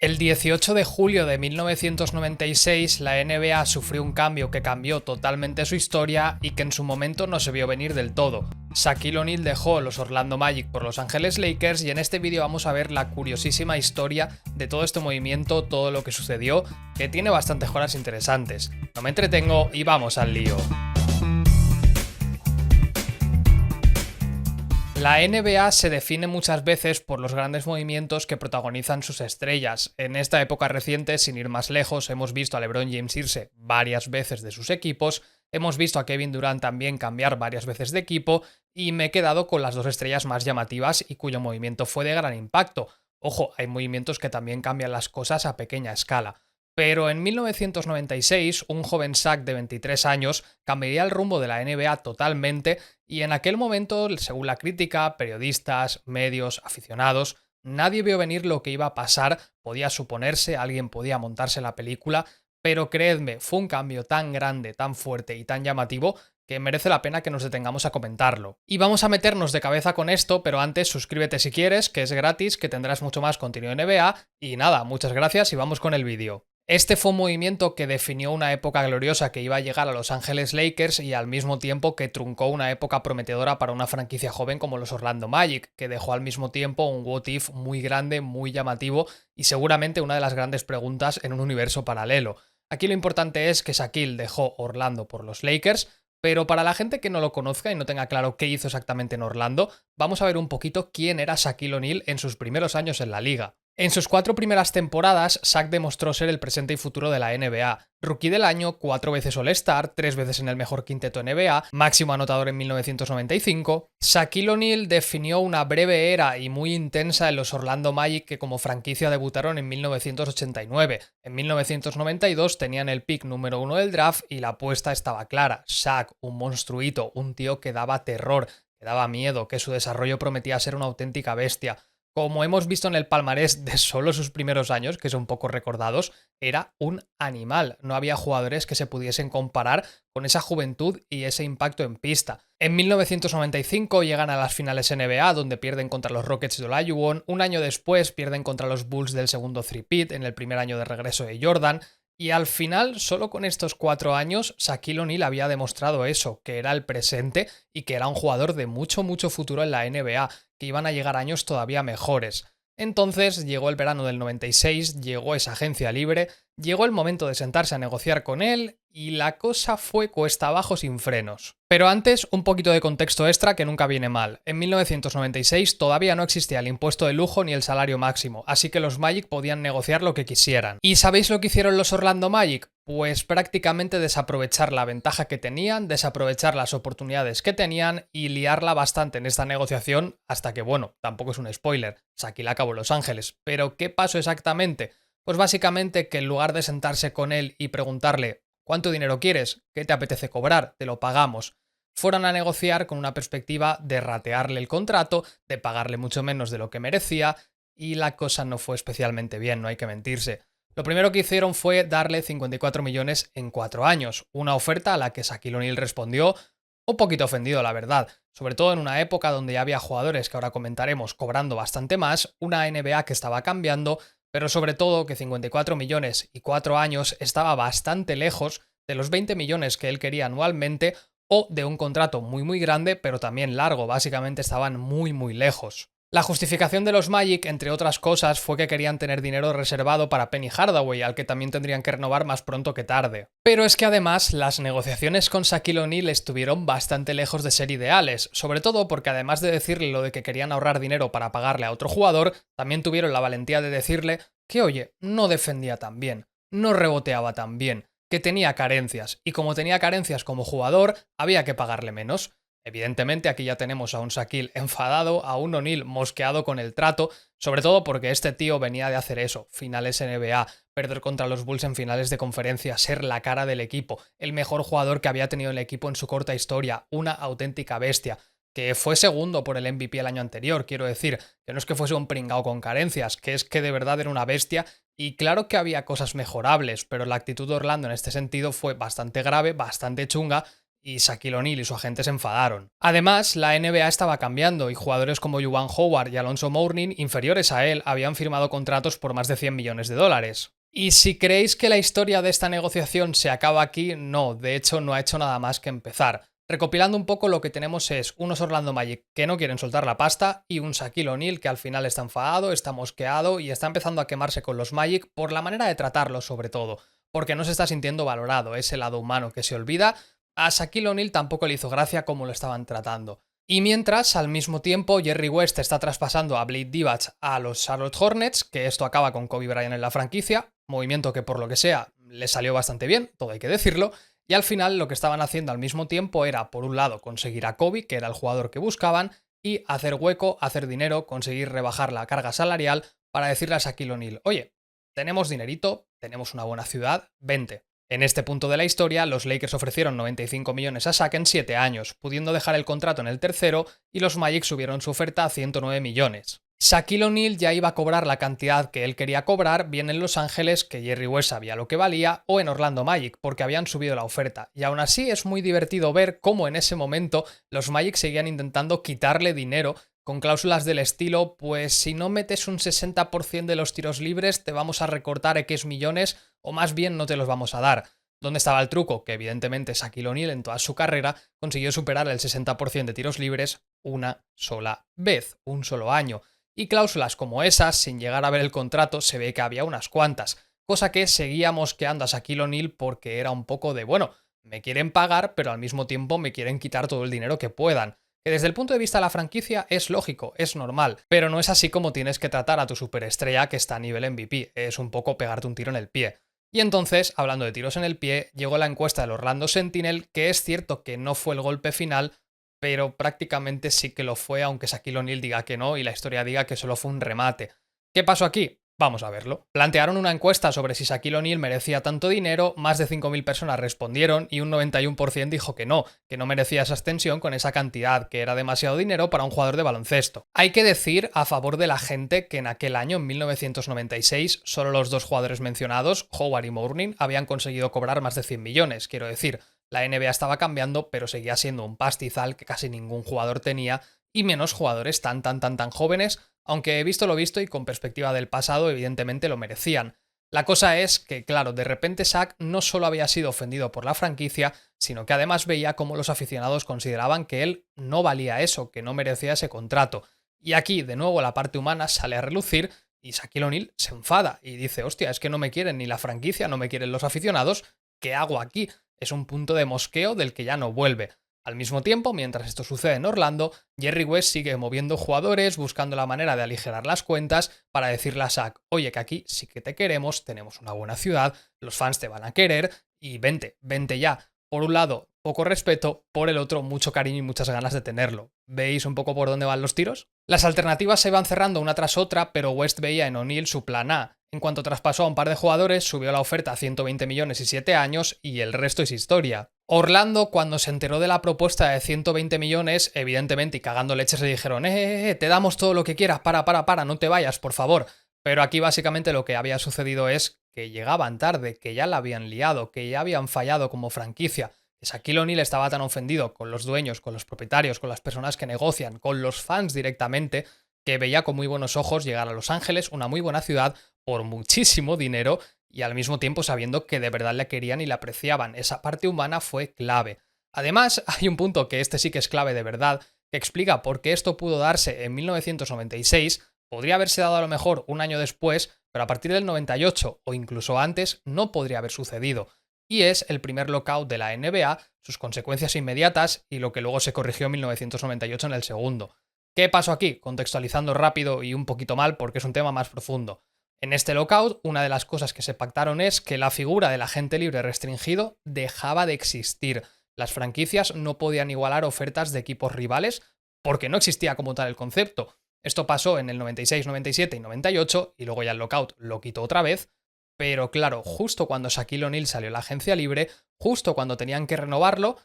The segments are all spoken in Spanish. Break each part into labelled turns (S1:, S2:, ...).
S1: El 18 de julio de 1996, la NBA sufrió un cambio que cambió totalmente su historia y que en su momento no se vio venir del todo. Shaquille O'Neal dejó los Orlando Magic por Los Ángeles Lakers y en este vídeo vamos a ver la curiosísima historia de todo este movimiento, todo lo que sucedió, que tiene bastantes cosas interesantes. No me entretengo y vamos al lío. La NBA se define muchas veces por los grandes movimientos que protagonizan sus estrellas. En esta época reciente, sin ir más lejos, hemos visto a LeBron James irse varias veces de sus equipos, hemos visto a Kevin Durant también cambiar varias veces de equipo y me he quedado con las dos estrellas más llamativas y cuyo movimiento fue de gran impacto. Ojo, hay movimientos que también cambian las cosas a pequeña escala. Pero en 1996, un joven Shaq de 23 años cambiaría el rumbo de la NBA totalmente y en aquel momento, según la crítica, periodistas, medios, aficionados, nadie vio venir lo que iba a pasar, podía suponerse, alguien podía montarse la película, pero creedme, fue un cambio tan grande, tan fuerte y tan llamativo que merece la pena que nos detengamos a comentarlo. Y vamos a meternos de cabeza con esto, pero antes suscríbete si quieres, que es gratis, que tendrás mucho más contenido NBA, y nada, muchas gracias y vamos con el vídeo. Este fue un movimiento que definió una época gloriosa que iba a llegar a Los Ángeles Lakers y al mismo tiempo que truncó una época prometedora para una franquicia joven como los Orlando Magic, que dejó al mismo tiempo un what if muy grande, muy llamativo y seguramente una de las grandes preguntas en un universo paralelo. Aquí lo importante es que Shaquille dejó Orlando por los Lakers, pero para la gente que no lo conozca y no tenga claro qué hizo exactamente en Orlando, vamos a ver un poquito quién era Shaquille O'Neal en sus primeros años en la liga. En sus 4 primeras temporadas, Shaq demostró ser el presente y futuro de la NBA. Rookie del año, 4 veces All-Star, 3 veces en el mejor quinteto NBA, máximo anotador en 1995. Shaquille O'Neal definió una breve era y muy intensa en los Orlando Magic que como franquicia debutaron en 1989. En 1992 tenían el pick número 1 del draft y la apuesta estaba clara. Shaq, un monstruito, un tío que daba terror, que daba miedo, que su desarrollo prometía ser una auténtica bestia. Como hemos visto en el palmarés de solo sus primeros años, que son poco recordados, era un animal. No había jugadores que se pudiesen comparar con esa juventud y ese impacto en pista. En 1995 llegan a las finales NBA, donde pierden contra los Rockets de Olajuwon. Un año después pierden contra los Bulls del segundo three-peat, en el primer año de regreso de Jordan. Y al final, solo con estos 4 años, Shaquille O'Neal había demostrado eso, que era el presente y que era un jugador de mucho futuro en la NBA, que iban a llegar años todavía mejores. Entonces llegó el verano del 96, llegó esa agencia libre, llegó el momento de sentarse a negociar con él y la cosa fue cuesta abajo sin frenos. Pero antes, un poquito de contexto extra que nunca viene mal. En 1996 todavía no existía el impuesto de lujo ni el salario máximo, así que los Magic podían negociar lo que quisieran. ¿Y sabéis lo que hicieron los Orlando Magic? Pues prácticamente desaprovechar la ventaja que tenían, desaprovechar las oportunidades que tenían y liarla bastante en esta negociación hasta que, bueno, tampoco es un spoiler, Shaquille acabó en Los Ángeles. ¿Pero qué pasó exactamente? Pues básicamente que en lugar de sentarse con él y preguntarle ¿cuánto dinero quieres? ¿Qué te apetece cobrar? Te lo pagamos. Fueron a negociar con una perspectiva de ratearle el contrato, de pagarle mucho menos de lo que merecía y la cosa no fue especialmente bien, no hay que mentirse. Lo primero que hicieron fue darle 54 millones en 4 años, una oferta a la que Shaquille O'Neal respondió un poquito ofendido, la verdad, sobre todo en una época donde ya había jugadores que ahora comentaremos cobrando bastante más, una NBA que estaba cambiando, pero sobre todo que 54 millones y 4 años estaba bastante lejos de los 20 millones que él quería anualmente o de un contrato muy grande, pero también largo, básicamente estaban muy lejos. La justificación de los Magic, entre otras cosas, fue que querían tener dinero reservado para Penny Hardaway, al que también tendrían que renovar más pronto que tarde. Pero es que además las negociaciones con Shaquille O'Neal estuvieron bastante lejos de ser ideales, sobre todo porque además de decirle lo de que querían ahorrar dinero para pagarle a otro jugador, también tuvieron la valentía de decirle que, oye, no defendía tan bien, no reboteaba tan bien, que tenía carencias, y como tenía carencias como jugador, había que pagarle menos. Evidentemente aquí ya tenemos a un Shaquille enfadado, a un O'Neal mosqueado con el trato, sobre todo porque este tío venía de hacer eso, finales NBA, perder contra los Bulls en finales de conferencia, ser la cara del equipo, el mejor jugador que había tenido el equipo en su corta historia, una auténtica bestia, que fue segundo por el MVP el año anterior, quiero decir, que no es que fuese un pringao con carencias, que es que de verdad era una bestia y claro que había cosas mejorables, pero la actitud de Orlando en este sentido fue bastante grave, bastante chunga y Shaquille O'Neal y su agente se enfadaron. Además, la NBA estaba cambiando y jugadores como Juwan Howard y Alonzo Mourning, inferiores a él, habían firmado contratos por más de 100 millones de dólares. Y si creéis que la historia de esta negociación se acaba aquí, no, de hecho no ha hecho nada más que empezar. Recopilando un poco, lo que tenemos es unos Orlando Magic que no quieren soltar la pasta y un Shaquille O'Neal que al final está enfadado, está mosqueado y está empezando a quemarse con los Magic por la manera de tratarlos sobre todo, porque no se está sintiendo valorado, ese lado humano que se olvida. A Shaquille O'Neal tampoco le hizo gracia cómo lo estaban tratando. Y mientras, al mismo tiempo, Jerry West está traspasando a Blake Divac a los Charlotte Hornets, que esto acaba con Kobe Bryant en la franquicia, movimiento que por lo que sea le salió bastante bien, todo hay que decirlo, y al final lo que estaban haciendo al mismo tiempo era, por un lado, conseguir a Kobe, que era el jugador que buscaban, y hacer hueco, hacer dinero, conseguir rebajar la carga salarial para decirle a Shaquille O'Neal, oye, tenemos dinerito, tenemos una buena ciudad, vente. En este punto de la historia, los Lakers ofrecieron 95 millones a Shaq en 7 años, pudiendo dejar el contrato en el tercero, y los Magic subieron su oferta a 109 millones. Shaquille O'Neal ya iba a cobrar la cantidad que él quería cobrar, bien en Los Ángeles, que Jerry West sabía lo que valía, o en Orlando Magic, porque habían subido la oferta. Y aún así es muy divertido ver cómo en ese momento los Magic seguían intentando quitarle dinero con cláusulas del estilo, pues si no metes un 60% de los tiros libres te vamos a recortar X millones o más bien no te los vamos a dar. ¿Dónde estaba el truco? Que evidentemente Shaquille O'Neal en toda su carrera consiguió superar el 60% de tiros libres una sola vez, un solo año. Y cláusulas como esas, sin llegar a ver el contrato, se ve que había unas cuantas, cosa que seguía mosqueando a Shaquille O'Neal porque era un poco de, bueno, me quieren pagar pero al mismo tiempo me quieren quitar todo el dinero que puedan. Que desde el punto de vista de la franquicia es lógico, es normal, pero no es así como tienes que tratar a tu superestrella que está a nivel MVP, es un poco pegarte un tiro en el pie. Y entonces, hablando de tiros en el pie, llegó la encuesta del Orlando Sentinel, que es cierto que no fue el golpe final, pero prácticamente sí que lo fue, aunque Shaquille O'Neal diga que no y la historia diga que solo fue un remate. ¿Qué pasó aquí? Vamos a verlo. Plantearon una encuesta sobre si Shaquille O'Neal merecía tanto dinero, más de 5.000 personas respondieron y un 91% dijo que no merecía esa extensión con esa cantidad, que era demasiado dinero para un jugador de baloncesto. Hay que decir a favor de la gente que en aquel año, en 1996, solo los dos jugadores mencionados, Howard y Mourning, habían conseguido cobrar más de 100 millones, quiero decir, la NBA estaba cambiando, pero seguía siendo un pastizal que casi ningún jugador tenía y menos jugadores tan jóvenes, aunque he visto lo visto y con perspectiva del pasado evidentemente lo merecían. La cosa es que, claro, de repente Shaq no solo había sido ofendido por la franquicia, sino que además veía cómo los aficionados consideraban que él no valía eso, que no merecía ese contrato. Y aquí, de nuevo, la parte humana sale a relucir y Shaquille O'Neal se enfada y dice, hostia, es que no me quieren ni la franquicia, no me quieren los aficionados, ¿qué hago aquí? Es un punto de mosqueo del que ya no vuelve. Al mismo tiempo, mientras esto sucede en Orlando, Jerry West sigue moviendo jugadores, buscando la manera de aligerar las cuentas para decirle a Shaq, oye, que aquí sí que te queremos, tenemos una buena ciudad, los fans te van a querer y vente ya. Por un lado, poco respeto, por el otro, mucho cariño y muchas ganas de tenerlo. ¿Veis un poco por dónde van los tiros? Las alternativas se van cerrando una tras otra, pero West veía en O'Neal su plan A. En cuanto traspasó a un par de jugadores, subió la oferta a 120 millones y 7 años y el resto es historia. Orlando, cuando se enteró de la propuesta de 120 millones, evidentemente y cagando leches le dijeron te damos todo lo que quieras, para, no te vayas, por favor. Pero aquí básicamente lo que había sucedido es que llegaban tarde, que ya la habían liado, que ya habían fallado como franquicia. Que Shaquille O'Neal estaba tan ofendido con los dueños, con los propietarios, con las personas que negocian, con los fans directamente, que veía con muy buenos ojos llegar a Los Ángeles, una muy buena ciudad, por muchísimo dinero y al mismo tiempo sabiendo que de verdad le querían y le apreciaban. Esa parte humana fue clave. Además, hay un punto que este sí que es clave de verdad, que explica por qué esto pudo darse en 1996, podría haberse dado a lo mejor un año después, pero a partir del 98 o incluso antes no podría haber sucedido. Y es el primer lockout de la NBA, sus consecuencias inmediatas y lo que luego se corrigió en 1998 en el segundo. ¿Qué pasó aquí? Contextualizando rápido y un poquito mal porque es un tema más profundo. En este lockout, una de las cosas que se pactaron es que la figura del agente libre restringido dejaba de existir. Las franquicias no podían igualar ofertas de equipos rivales porque no existía como tal el concepto. Esto pasó en el 96, 97 y 98 y luego ya el lockout lo quitó otra vez. Pero claro, justo cuando Shaquille O'Neal salió a la agencia libre, justo cuando tenían que renovarlo,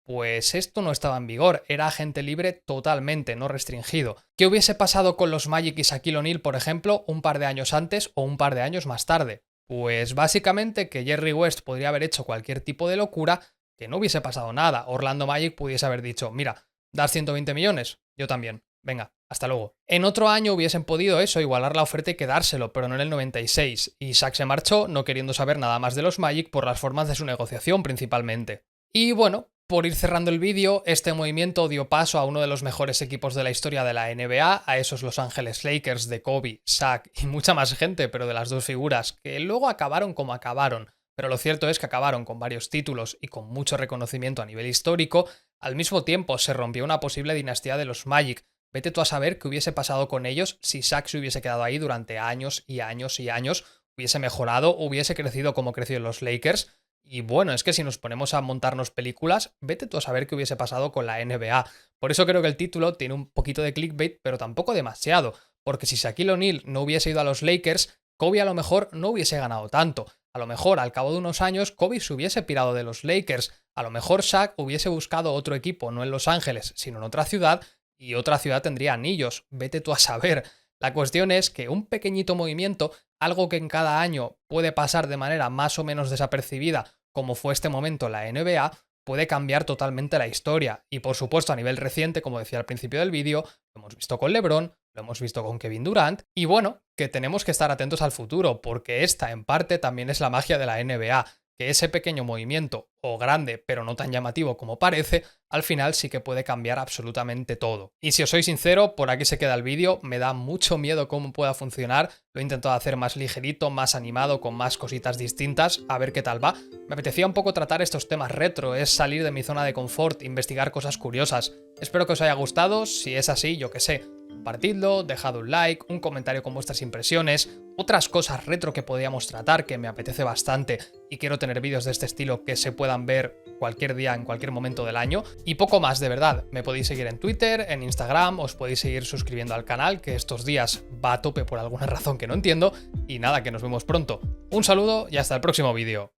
S1: pues esto no estaba en vigor, era agente libre totalmente, no restringido. ¿Qué hubiese pasado con los Magic y Shaquille O'Neal, por ejemplo, un par de años antes o un par de años más tarde? Pues básicamente que Jerry West podría haber hecho cualquier tipo de locura que no hubiese pasado nada. Orlando Magic pudiese haber dicho, mira, ¿das 120 millones? Yo también. Venga, hasta luego. En otro año hubiesen podido eso, igualar la oferta y quedárselo, pero no en el 96. Y Shaq se marchó, no queriendo saber nada más de los Magic por las formas de su negociación principalmente. Y bueno, por ir cerrando el vídeo, este movimiento dio paso a uno de los mejores equipos de la historia de la NBA, a esos Los Ángeles Lakers de Kobe, Shaq y mucha más gente, pero de las dos figuras, que luego acabaron como acabaron. Pero lo cierto es que acabaron con varios títulos y con mucho reconocimiento a nivel histórico. Al mismo tiempo se rompió una posible dinastía de los Magic. Vete tú a saber qué hubiese pasado con ellos si Shaq se hubiese quedado ahí durante años y años y años, hubiese mejorado, hubiese crecido como creció en los Lakers. Y bueno, es que si nos ponemos a montarnos películas, vete tú a saber qué hubiese pasado con la NBA. Por eso creo que el título tiene un poquito de clickbait, pero tampoco demasiado, porque si Shaquille O'Neal no hubiese ido a los Lakers, Kobe a lo mejor no hubiese ganado tanto. A lo mejor al cabo de unos años Kobe se hubiese pirado de los Lakers, a lo mejor Shaq hubiese buscado otro equipo, no en Los Ángeles, sino en otra ciudad, y otra ciudad tendría anillos, vete tú a saber. La cuestión es que un pequeñito movimiento, algo que en cada año puede pasar de manera más o menos desapercibida, como fue este momento en la NBA, puede cambiar totalmente la historia. Y por supuesto a nivel reciente, como decía al principio del vídeo, lo hemos visto con LeBron, lo hemos visto con Kevin Durant, y bueno, que tenemos que estar atentos al futuro, porque esta en parte también es la magia de la NBA, que ese pequeño movimiento, o grande pero no tan llamativo como parece, al final sí que puede cambiar absolutamente todo. Y si os soy sincero, por aquí se queda el vídeo, me da mucho miedo cómo pueda funcionar, lo he intentado hacer más ligerito, más animado, con más cositas distintas, a ver qué tal va. Me apetecía un poco tratar estos temas retro, es salir de mi zona de confort, investigar cosas curiosas. Espero que os haya gustado, si es así, yo qué sé, compartidlo, dejad un like, un comentario con vuestras impresiones, otras cosas retro que podíamos tratar que me apetece bastante y quiero tener vídeos de este estilo que se puedan ver cualquier día, en cualquier momento del año, y poco más, de verdad. Me podéis seguir en Twitter, en Instagram, os podéis seguir suscribiendo al canal, que estos días va a tope por alguna razón que no entiendo, y nada, que nos vemos pronto. Un saludo y hasta el próximo vídeo.